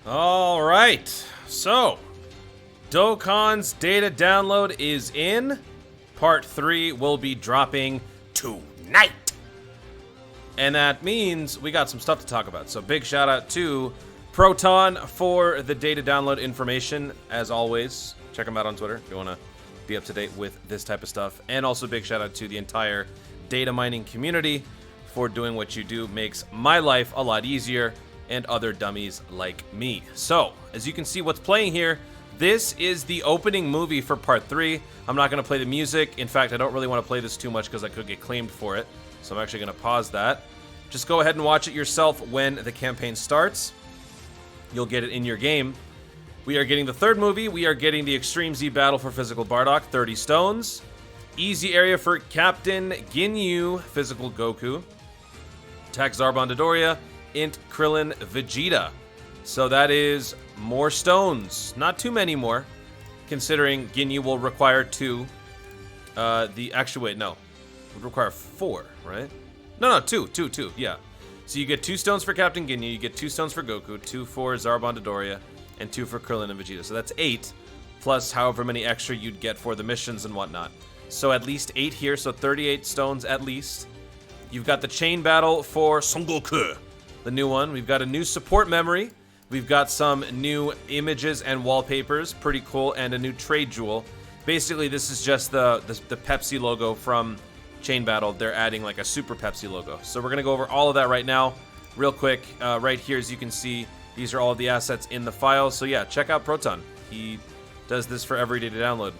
All right, so Dokkan's data download is in. Part 3 will be dropping tonight. And that means we got some stuff to talk about. So big shout out to Proton for the data download information. As always, check them out on Twitter if you want to be up to date with this type of stuff. And also big shout out to the entire data mining community for doing what you do. Makes my life a lot easier and other dummies like me. So, as you can see what's playing here, this is the opening movie for part 3. I'm not going to play the music. In fact, I don't really want to play this too much because I could get claimed for it. So I'm actually going to pause that. Just go ahead and watch it yourself when the campaign starts. You'll get it in your game. We are getting the third movie. We are getting the Xtreme Z Battle for Physical Bardock, 30 stones. Easy area for Captain Ginyu, Physical Goku. Attack Zarbon Dodoria, Int Krillin Vegeta. So that is more stones. Not too many more, considering Ginyu will require 2. Actually, wait, no. It would require 4, right? No, 2, yeah. So you get 2 stones for Captain Ginyu, you get 2 stones for Goku, 2 for Zarbon Dodoria, and 2 for Krillin and Vegeta. So that's 8, plus however many extra you'd get for the missions and whatnot. So at least 8 here, so 38 stones at least. You've got the chain battle for Son Goku, the new one. We've got a new support memory. We've got some new images and wallpapers, pretty cool, and a new trade jewel. Basically, this is just the Pepsi logo from Chain Battle. They're adding like a Super Pepsi logo. So we're gonna go over all of that right now, real quick. Right here, as you can see, these are all of the assets in the file. So yeah, check out Proton. He does this for every day to download.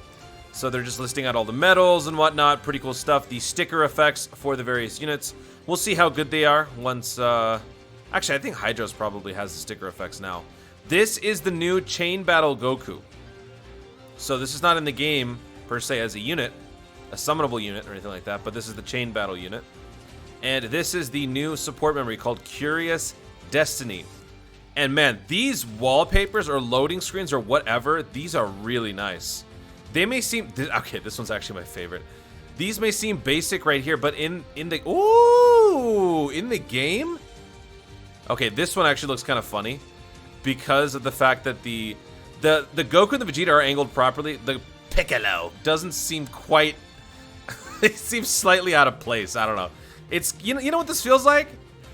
So they're just listing out all the medals and whatnot. Pretty cool stuff. The sticker effects for the various units. We'll see how good they are once... Actually, I think Hydros probably has the sticker effects now. This is the new Chain Battle Goku. So this is not in the game, per se, as a unit. A summonable unit or anything like that. But this is the Chain Battle unit. And this is the new support memory called Curious Destiny. And man, these wallpapers or loading screens or whatever, these are really nice. They may seem... Okay, this one's actually my favorite. These may seem basic right here, but in the... Ooh! In the game? Okay, this one actually looks kind of funny because of the fact that the Goku and the Vegeta are angled properly. The Piccolo doesn't seem quite... It seems slightly out of place. I don't know. It's... You know what this feels like?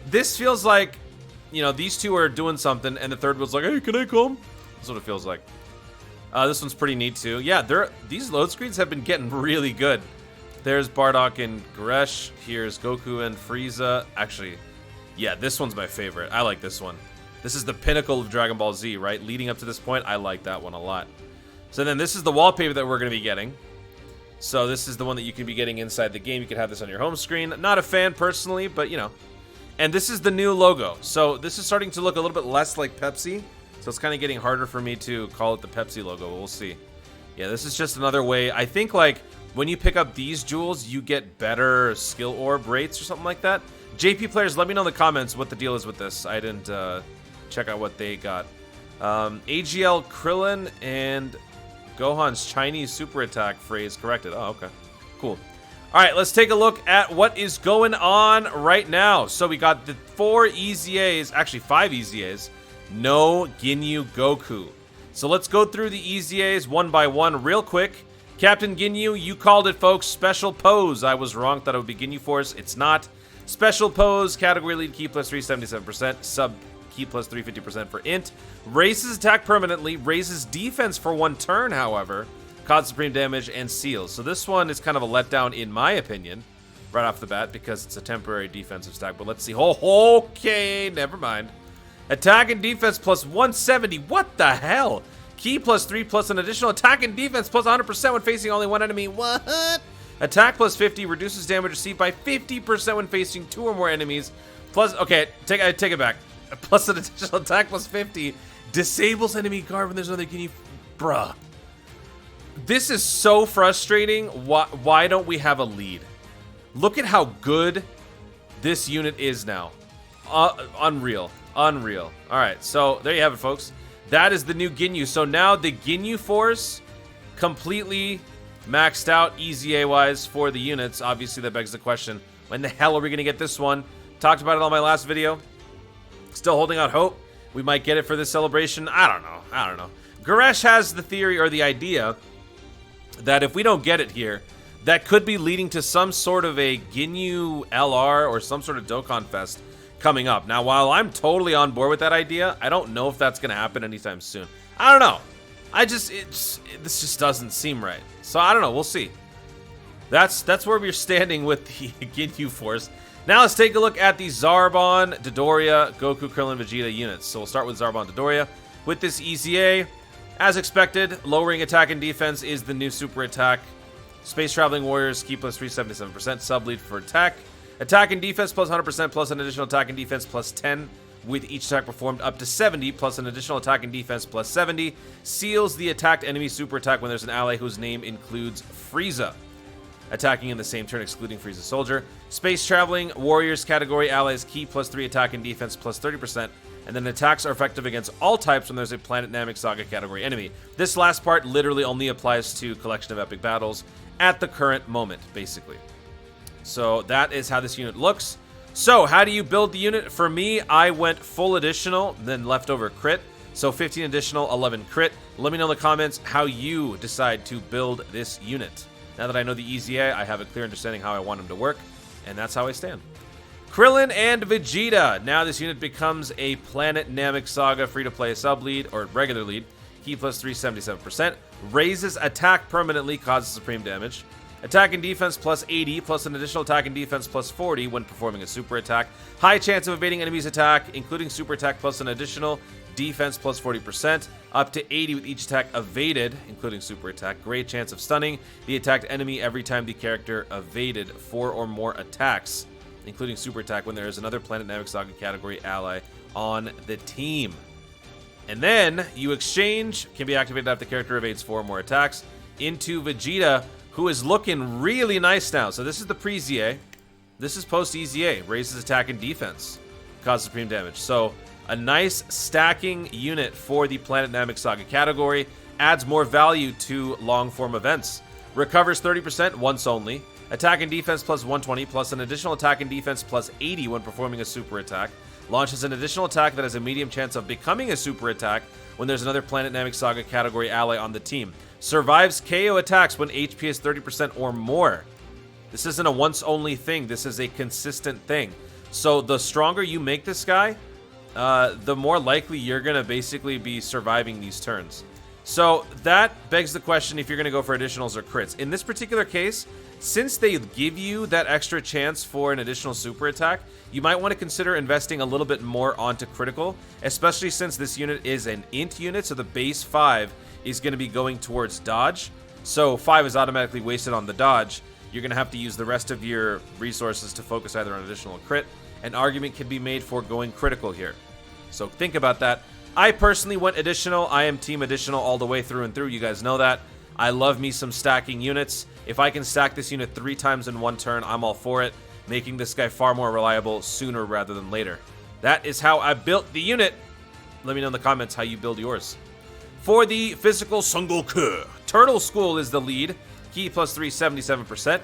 This feels like, you know, these two are doing something and the third one's like, hey, can I come? That's what it feels like. This one's pretty neat too. Yeah, these load screens have been getting really good. There's Bardock and Goresh. Here's Goku and Frieza. Actually, yeah, this one's my favorite. I like this one. This is the pinnacle of Dragon Ball Z, right? Leading up to this point, I like that one a lot. So then this is the wallpaper that we're going to be getting. So this is the one that you can be getting inside the game. You can have this on your home screen. Not a fan personally, but you know. And this is the new logo. So this is starting to look a little bit less like Pepsi. So it's kind of getting harder for me to call it the Pepsi logo. We'll see. Yeah, this is just another way. I think, like, when you pick up these jewels, you get better skill orb rates or something like that. JP players, let me know in the comments what the deal is with this. I didn't check out what they got. AGL Krillin and Gohan's Chinese super attack phrase corrected. Oh, okay. Cool. All right, let's take a look at what is going on right now. So we got the 4 EZAs, actually 5 EZAs. No Ginyu Goku. So let's go through the EZAs one by one real quick. Captain Ginyu, you called it, folks. Special pose. I was wrong. Thought it would be Ginyu Force. It's not. Special pose. Category lead key plus 377%. Sub key plus 350% for int. Raises attack permanently. Raises defense for 1 turn, however. Causes supreme damage and seals. So this one is kind of a letdown in my opinion. Right off the bat because it's a temporary defensive stack. But let's see. Oh, okay. Never mind. Attack and defense plus 170. What the hell? Key plus 3 plus an additional attack and defense plus 100% when facing only 1 enemy. What? Attack plus 50 reduces damage received by 50% when facing 2 or more enemies. Plus, okay, I take it back. Plus an additional attack plus 50 disables enemy guard when there's another Ginyu. Bruh. This is so frustrating. Why don't we have a lead? Look at how good this unit is now. Unreal. Unreal. All right, so there you have it, folks. That is the new Ginyu. So now the Ginyu Force completely maxed out EZA-wise for the units. Obviously, that begs the question, when the hell are we going to get this one? Talked about it on my last video. Still holding out hope. we might get it for this celebration. I don't know. Goresh has the theory or the idea that if we don't get it here, that could be leading to some sort of a Ginyu LR or some sort of Dokkan Fest coming up. Now, while I'm totally on board with that idea, I don't know if that's going to happen anytime soon. I don't know. This just doesn't seem right. So I don't know. We'll see. That's where we're standing with the Ginyu Force. Now let's take a look at the Zarbon, Dodoria, Goku, Krillin, Vegeta units. So we'll start with Zarbon, Dodoria. With this EZA, as expected, lowering attack and defense is the new super attack. Space Traveling Warriors, key plus 377%, sub-lead for attack. Attack and defense plus 100% plus an additional attack and defense plus 10 with each attack performed up to 70 plus an additional attack and defense plus 70. Seals the attacked enemy super attack when there's an ally whose name includes Frieza. Attacking in the same turn, excluding Frieza Soldier. Space Traveling Warriors category allies key plus 3 attack and defense plus 30%. And then attacks are effective against all types when there's a Planet Namek Saga category enemy. This last part literally only applies to Collection of Epic Battles at the current moment, basically. So that is how this unit looks. So how do you build the unit? For me, I went full additional, then leftover crit. So 15 additional, 11 crit. Let me know in the comments how you decide to build this unit. Now that I know the EZA, I have a clear understanding how I want them to work, and that's how I stand. Krillin and Vegeta. Now this unit becomes a Planet Namek Saga free-to-play sub-lead, or regular lead. Key plus 377%. Raises attack permanently, causes supreme damage. Attack and defense plus 80, plus an additional attack and defense plus 40 when performing a super attack. High chance of evading enemy's attack, including super attack plus an additional defense plus 40%. Up to 80 with each attack evaded, including super attack. Great chance of stunning the attacked enemy every time the character evaded 4 or more attacks, including super attack when there is another Planet Namek Saga category ally on the team. And then you exchange, can be activated after the character evades 4 or more attacks, into Vegeta, who is looking really nice now. So this is the pre-ZA. This is post-EZA. Raises attack and defense. Causes supreme damage. So a nice stacking unit for the Planet Namek Saga category. Adds more value to long-form events. Recovers 30% once only. Attack and defense plus 120, plus an additional attack and defense plus 80 when performing a super attack. Launches an additional attack that has a medium chance of becoming a super attack when there's another Planet Namek Saga category ally on the team. Survives KO attacks when HP is 30% or more. This isn't a once-only thing. This is a consistent thing. So the stronger you make this guy, the more likely you're going to basically be surviving these turns. So that begs the question if you're going to go for additionals or crits. In this particular case, since they give you that extra chance for an additional super attack, you might want to consider investing a little bit more onto critical, especially since this unit is an int unit, so the base 5 is going to be going towards dodge. So 5 is automatically wasted on the dodge. You're going to have to use the rest of your resources to focus either on additional or crit. An argument can be made for going critical here. So think about that. I personally went additional. I am team additional all the way through and through. You guys know that. I love me some stacking units. If I can stack this unit 3 times in one turn, I'm all for it, making this guy far more reliable sooner rather than later. That is how I built the unit. Let me know in the comments how you build yours. For the physical Son Goku, Turtle School is the lead. Key plus 377%.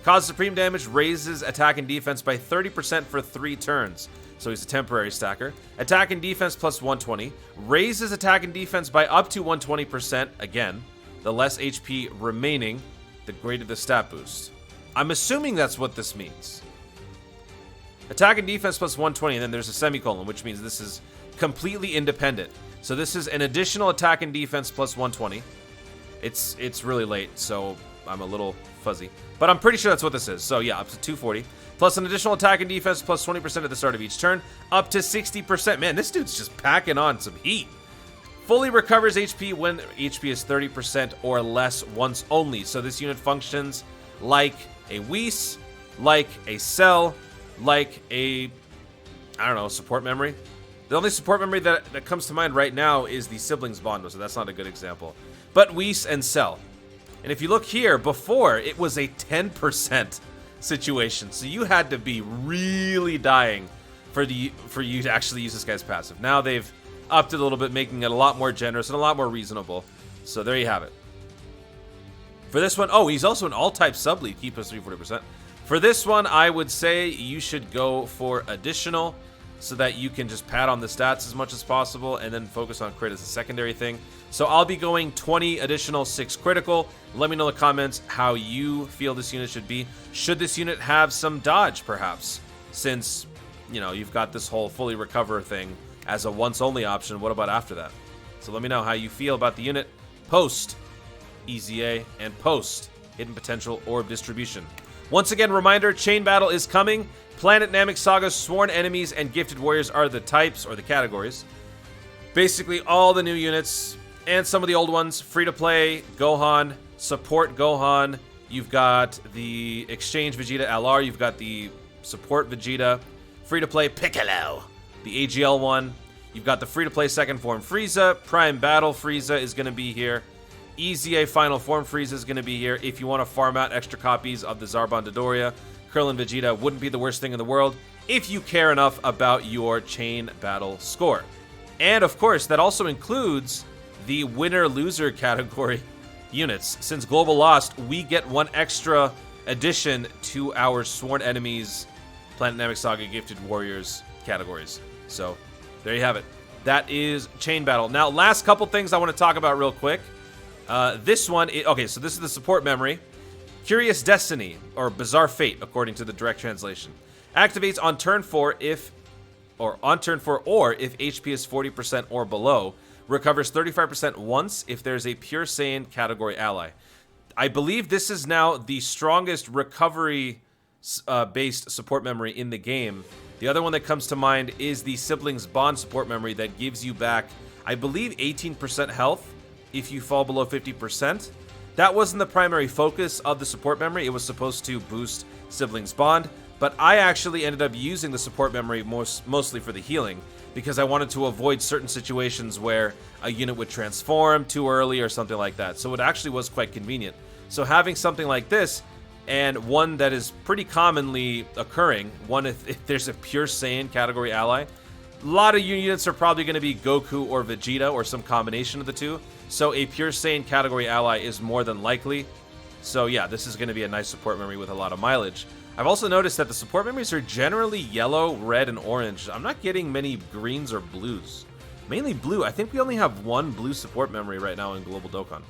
Causes supreme damage, raises attack and defense by 30% for 3 turns. So he's a temporary stacker. Attack and defense plus 120. Raises attack and defense by up to 120%. Again, the less HP remaining, the greater the stat boost. I'm assuming that's what this means. Attack and defense plus 120, and then there's a semicolon, which means this is completely independent. So this is an additional attack and defense plus 120. It's really late, so I'm a little fuzzy. But I'm pretty sure that's what this is. So yeah, up to 240. Plus an additional attack and defense plus 20% at the start of each turn. Up to 60%. Man, this dude's just packing on some heat. Fully recovers HP when HP is 30% or less once only. So this unit functions like a Whis, like a Cell, like a, I don't know, support memory. The only support memory that comes to mind right now is the siblings bond, so that's not a good example. But Whis and Cell. And if you look here, before, it was a 10% situation. So you had to be really dying for you to actually use this guy's passive. Now they've upped it a little bit, making it a lot more generous and a lot more reasonable. So there you have it. For this one, oh, he's also an all-type sub-lead, key plus 340%. For this one, I would say you should go for additional. so that you can just pad on the stats as much as possible and then focus on crit as a secondary thing. So I'll be going 20 additional 6 critical. Let me know in the comments how you feel this unit should be. Should this unit have some dodge, perhaps? Since, you know, you've got this whole fully recover thing as a once-only option. What about after that? So let me know how you feel about the unit post EZA and post Hidden Potential Orb Distribution. Once again, reminder, Chain Battle is coming. Planet Namek Saga's Sworn Enemies and Gifted Warriors are the types, or the categories. Basically, all the new units, and some of the old ones. Free-to-play, Gohan, Support Gohan. You've got the Exchange Vegeta LR. You've got the Support Vegeta. Free-to-play, Piccolo, the AGL one. You've got the free-to-play Second Form Frieza. Prime Battle Frieza is going to be here. EZA Final Form Frieza is going to be here. If you want to farm out extra copies of the Zarbon Dodoria, Krillin and Vegeta wouldn't be the worst thing in the world if you care enough about your Chain Battle score. And of course, that also includes the winner-loser category units. Since Global lost, we get one extra addition to our Sworn Enemies, Planet Namek Saga, Gifted Warriors categories. So, there you have it. That is Chain Battle. Now, last couple things I want to talk about real quick. This one, okay, so this is the support memory. Curious Destiny, or Bizarre Fate, according to the direct translation. Activates on turn 4 if HP is 40% or below. Recovers 35% once if there's a Pure Saiyan category ally. I believe this is now the strongest recovery based support memory in the game. The other one that comes to mind is the Siblings Bond support memory that gives you back, I believe, 18% health if you fall below 50%. That wasn't the primary focus of the support memory. It was supposed to boost Siblings Bond, but I actually ended up using the support memory mostly for the healing because I wanted to avoid certain situations where a unit would transform too early or something like that. So it actually was quite convenient. So having something like this, and one that is pretty commonly occurring, one if there's a Pure Saiyan category ally, a lot of units are probably going to be Goku or Vegeta or some combination of the two. So a Pure Saiyan category ally is more than likely. So yeah, this is going to be a nice support memory with a lot of mileage. I've also noticed that the support memories are generally yellow, red, and orange. I'm not getting many greens or blues. Mainly blue. I think we only have one blue support memory right now in Global Dokkan.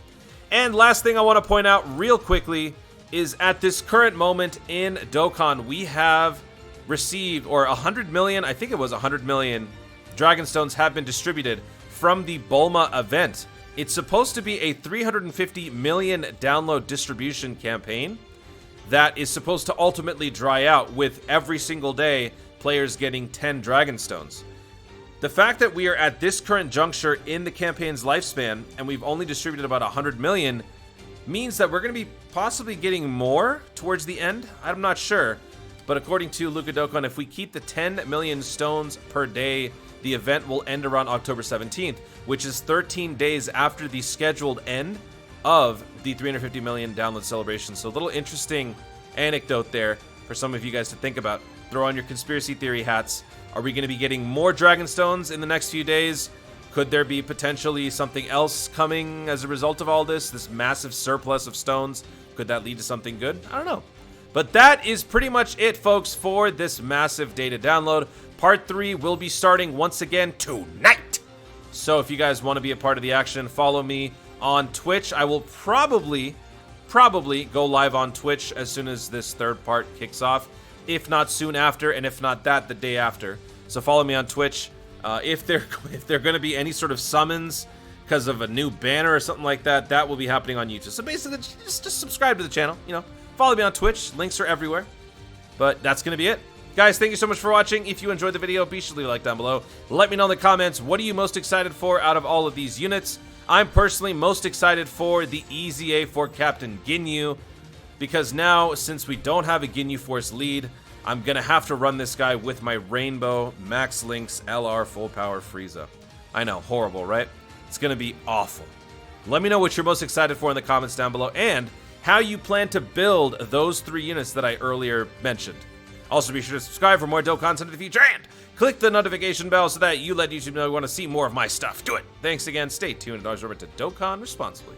And last thing I want to point out real quickly is at this current moment in Dokkan, we have received, or 100 million, I think it was 100 million Dragonstones have been distributed from the Bulma event. It's supposed to be a 350 million download distribution campaign that is supposed to ultimately dry out with every single day players getting 10 Dragonstones. The fact that we are at this current juncture in the campaign's lifespan and we've only distributed about 100 million means that we're going to be possibly getting more towards the end. I'm not sure. But according to Luka Dokkan, if we keep the 10 million stones per day, the event will end around October 17th, which is 13 days after the scheduled end of the 350 million download celebration. So a little interesting anecdote there for some of you guys to think about. Throw on your conspiracy theory hats. Are we going to be getting more Dragonstones in the next few days? Could there be potentially something else coming as a result of all this massive surplus of stones? Could that lead to something good? I don't know. But that is pretty much it, folks, for this massive data download. Part 3 will be starting once again tonight. So if you guys want to be a part of the action, follow me on Twitch. I will probably go live on Twitch as soon as this third part kicks off. If not soon after, and if not that, the day after. So follow me on Twitch. If they're going to be any sort of summons because of a new banner or something like that, that will be happening on YouTube. So basically, just subscribe to the channel, you know. Follow me on Twitch. Links are everywhere. But that's going to be it. Guys, thank you so much for watching. If you enjoyed the video, be sure to leave a like down below. Let me know in the comments, what are you most excited for out of all of these units? I'm personally most excited for the EZA for Captain Ginyu, because now, since we don't have a Ginyu Force lead, I'm going to have to run this guy with my Rainbow Max Lynx LR Full Power Frieza. I know, horrible, right? It's going to be awful. Let me know what you're most excited for in the comments down below, and how you plan to build those 3 units that I earlier mentioned. Also, be sure to subscribe for more Dokkan content in the future, and click the notification bell so that you let YouTube know you want to see more of my stuff. Do it! Thanks again, stay tuned, and always remember to Dokkan responsibly.